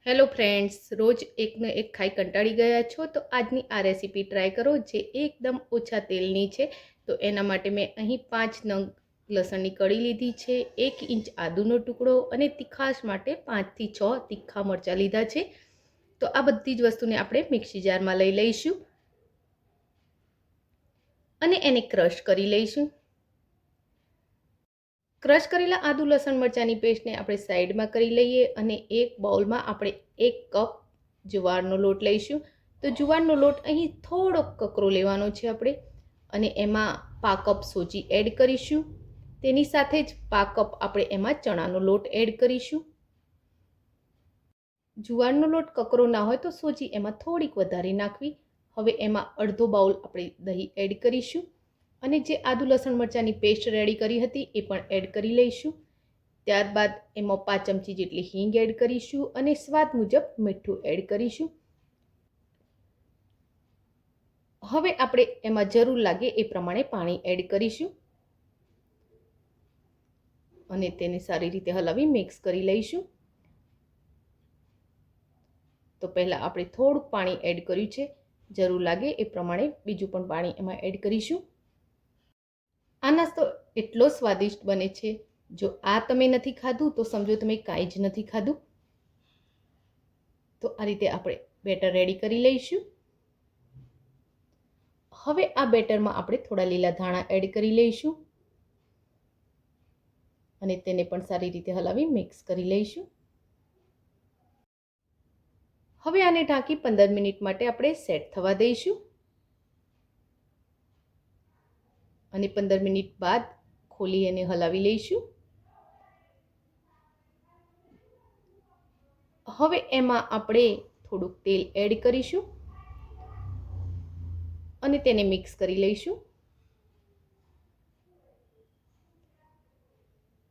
Hello friends, રોજ એકને એક ખાઈ કંટાળી ગયા છો તો આજની આ રેસીપી ટ્રાય કરો જે એકદમ ઓછા તેલની છે. તો એના માટે મેં અહીં 5 નંગ લસણની કળી લીધી છે, 1 ઇંચ આદુનો ટુકડો અને તીખાશ માટે 5 થી 6 તીખા મરચાં લીધા છે. તો આ બધી જ વસ્તુને આપણે મિક્સી જારમાં લઈ લઈશું અને એને ક્રશ કરી લઈશું. ક્રશ કરેલા આદુ લસણ મરચાંની પેસ્ટને આપણે સાઈડમાં કરી લઈએ અને એક બાઉલમાં આપણે 1 કપ જુવારનો લોટ લઈશું. તો જુવારનો લોટ અહીં થોડોક કકરો લેવાનો છે આપણે, અને એમાં પા કપ સોજી એડ કરીશું. તેની સાથે જ પા કપ આપણે એમાં ચણાનો લોટ એડ કરીશું. જુવારનો લોટ કકરો ના હોય તો સોજી એમાં થોડીક વધારે નાખવી. હવે એમાં અડધો બાઉલ આપણે દહીં એડ કરીશું અને જે આદુ લસણ મરચાંની પેસ્ટ રેડી કરી હતી એ પણ એડ કરી લઈશું. ત્યારબાદ એમાં 5 ચમચી જેટલી હિંગ એડ કરીશું અને સ્વાદ મુજબ મીઠું એડ કરીશું. હવે આપણે એમાં જરૂર લાગે એ પ્રમાણે પાણી એડ કરીશું અને તેને સારી રીતે હલાવી મિક્સ કરી લઈશું. તો પહેલાં આપણે થોડુંક પાણી એડ કર્યું છે, જરૂર લાગે એ પ્રમાણે બીજું પણ પાણી એમાં એડ કરીશું. આ નાસ્તો એટલો સ્વાદિષ્ટ બને છે, જો આ તમે નથી ખાધું તો સમજો તમે કાંઈ જ નથી ખાધું. તો આ રીતે આપણે બેટર રેડી કરી લઈશું. હવે આ બેટરમાં આપણે થોડા લીલા ધાણા એડ કરી લઈશું અને તેને પણ સારી રીતે હલાવી મિક્સ કરી લઈશું. હવે આને ઢાંકી 15 મિનિટ માટે આપણે સેટ થવા દઈશું અને 15 મિનિટ બાદ ખોલી અને હલાવી લઈશું. હવે એમાં આપણે થોડુંક તેલ એડ કરીશું અને તેને મિક્સ કરી લઈશું.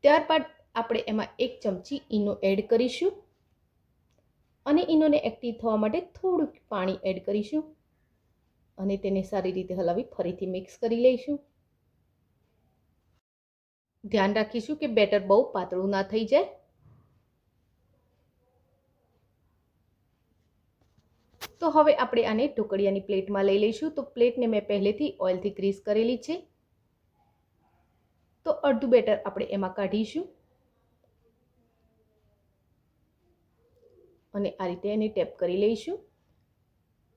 ત્યારબાદ આપણે એમાં 1 ચમચી ઈનો એડ કરીશું અને ઈનોને એક્ટિવ થવા માટે થોડુંક પાણી એડ કરીશું અને તેને સારી રીતે હલાવી ફરીથી મિક્સ કરી લઈશું. ધ્યાન રાખીશું કે બેટર બહુ પાતળું ના થઈ જાય. તો હવે આપણે આને ઢોકળિયાની પ્લેટમાં લઈ લઈશું. તો પ્લેટને મેં પહેલેથી ઓઇલથી ગ્રીસ કરેલી છે. તો અડધું બેટર આપણે એમાં કાઢીશું અને આ રીતે એને ટેપ કરી લઈશું.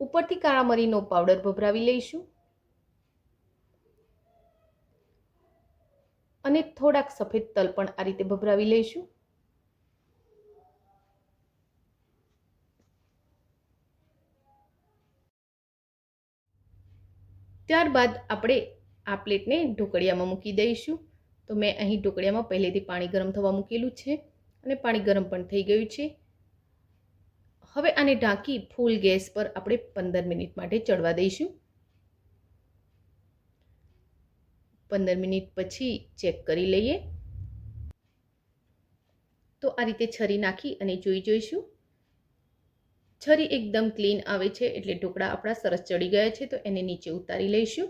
ઉપરથી કાળા મરીનો પાવડર ભભરાવી લઈશું અને થોડાક સફેદ તલ પણ આ રીતે ભભરાવી લઈશું. ત્યારબાદ આપણે આ પ્લેટને ઢોકળિયામાં મૂકી દઈશું. તો મેં અહીં ઢોકળિયામાં પહેલેથી પાણી ગરમ થવા મૂકેલું છે અને પાણી ગરમ પણ થઈ ગયું છે. હવે આને ઢાંકી ફૂલ ગેસ પર આપણે 15 મિનિટ માટે ચડવા દઈશું. 15 મિનિટ પછી ચેક કરી લઈએ. તો આ રીતે છરી નાખી અને જોઈશું. છરી એકદમ ક્લીન આવે છે એટલે ઢોકળા આપણા સરસ ચડી ગયા છે. તો એને નીચે ઉતારી લઈશું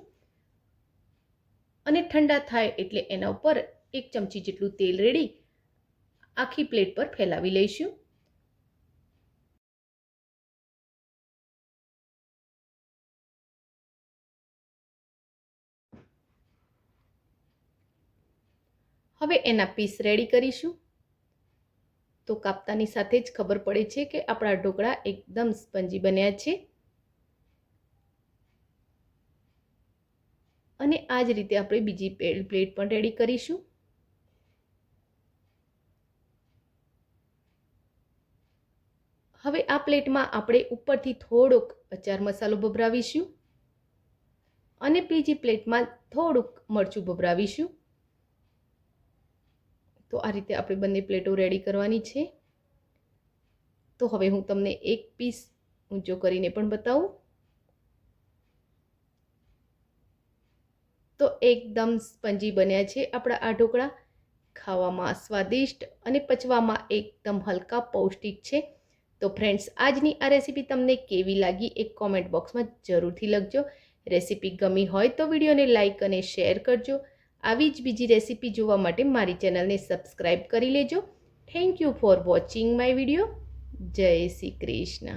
અને ઠંડા થાય એટલે એના ઉપર 1 ચમચી જેટલું તેલ રેડી આખી પ્લેટ પર ફેલાવી લઈશું. હવે એના પીસ રેડી કરીશું. તો કાપતાની સાથે જ ખબર પડે છે કે આપણા ઢોકળા એકદમ સ્પંજી બન્યા છે. અને આ જ રીતે આપણે બીજી પ્લેટ પણ રેડી કરીશું. હવે આ પ્લેટમાં આપણે ઉપરથી થોડોક અચાર મસાલો ભભરાવીશું અને બીજી પ્લેટમાં થોડુંક મરચું ભભરાવીશું. તો આ રીતે આપણે બંને પ્લેટો રેડી કરવાની છે. તો હવે હું તમને એક પીસ ઊંચો કરીને પણ બતાવું. તો એકદમ સ્પંજી બન્યા છે આપણા આ ઢોકળા. ખાવામાં સ્વાદિષ્ટ અને પચવામાં એકદમ હલકા પૌષ્ટિક છે. તો ફ્રેન્ડ્સ, આજની આ રેસીપી તમને કેવી લાગી એક કોમેન્ટ બોક્સમાં જરૂરથી લખજો. રેસીપી ગમી હોય તો વિડીયોને લાઇક અને શેર કરજો. આવી જ બીજી રેસીપી જોવા માટે મારી ચેનલને સબસ્ક્રાઈબ કરી લેજો. Thank you for watching my video. જય શ્રી કૃષ્ણ.